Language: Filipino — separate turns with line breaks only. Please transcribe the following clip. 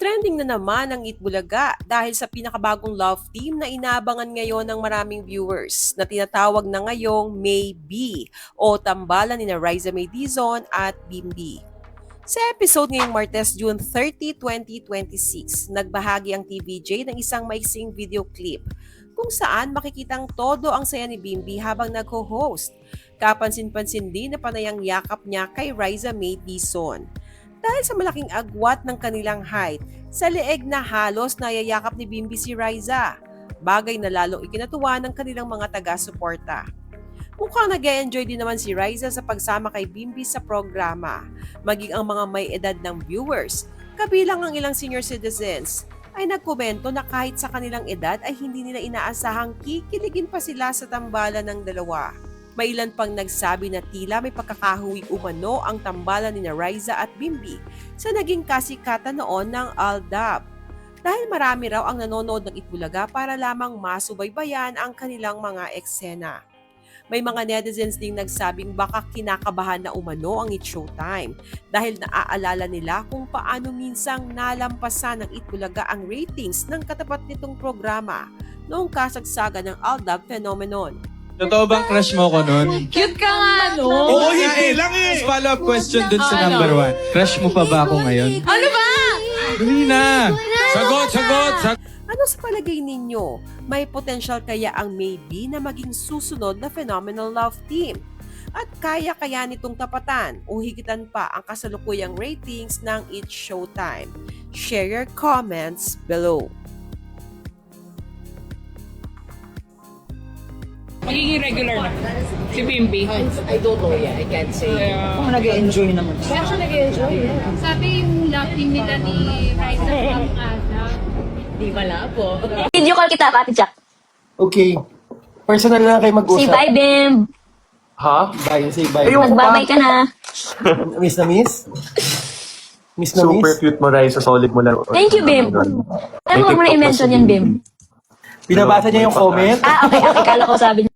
Trending na naman ang Itbulaga dahil sa pinakabagong love team na inaabangan ngayon ng maraming viewers na tinatawag na ngayong Maybe o tambalan ni Riza May Dizon at Bimbi. Sa episode ngayong Martes, June 30, 2026, nagbahagi ang TVJ ng isang maiksing video clip kung saan makikitang todo ang saya ni Bimbi habang nag-host. Kapansin-pansin din na panayang yakap niya kay Riza May Dizon. Dahil sa malaking agwat ng kanilang height, sa leeg na halos nayayakap ni Bimbi si Riza. Bagay na lalong ikinatuwa ng kanilang mga taga-suporta. Mukhang nag-enjoy din naman si Riza sa pagsama kay Bimbi sa programa. Maging ang mga may edad ng viewers, kabilang ang ilang senior citizens, ay nagkomento na kahit sa kanilang edad ay hindi nila inaasahang kikiligin pa sila sa tambalan ng dalawa. May ilan pang nagsabi na tila may pagkakahuwig umano ang tambalan ni Riza at Bimbi sa naging kasikatan noon ng Aldab. Dahil marami raw ang nanonood ng Itbulaga para lamang masubaybayan ang kanilang mga eksena. May mga netizens ding nagsabing baka kinakabahan na umano ang It Showtime dahil naaalala nila kung paano minsang nalampasan ng Itbulaga ang ratings ng katapat nitong programa noong kasagsagan ng Aldab phenomenon.
Totoo bang crush mo ko nun?
Cute ka nga, no?
Oo, hindi lang eh.
Follow-up question dun sa number 1. Crush mo pa ba ako ngayon?
Ano ba?
Dali na!
Sagot.
Ano sa palagay ninyo? May potential kaya ang Maybe na maging susunod na phenomenal love team? At kaya nitong tapatan o higitan pa ang kasalukuyang ratings ng It's Showtime? Share your comments below.
Magiging regular na. Si Bimbi.
I don't know yet. I can't say. Kung nag-enjoy naman siya. Siya nag-enjoy, yeah.
Sabi yung love team nila ni Riza from Ada.
Di malabo.
Video call kita, Ate Jack.
Okay. Personal na kayo mag-usap.
Say bye, Bim.
Ha? Bye. Say bye.
Nagbabay ka na.
Miss na miss? Miss na
Super
miss?
cute mo, Raisa. Solid mo lang.
Thank you, Bim. Ano mo na i-mention yan, Bim?
Binabasa niya yung comment?
Okay. Kala ko sabi niya.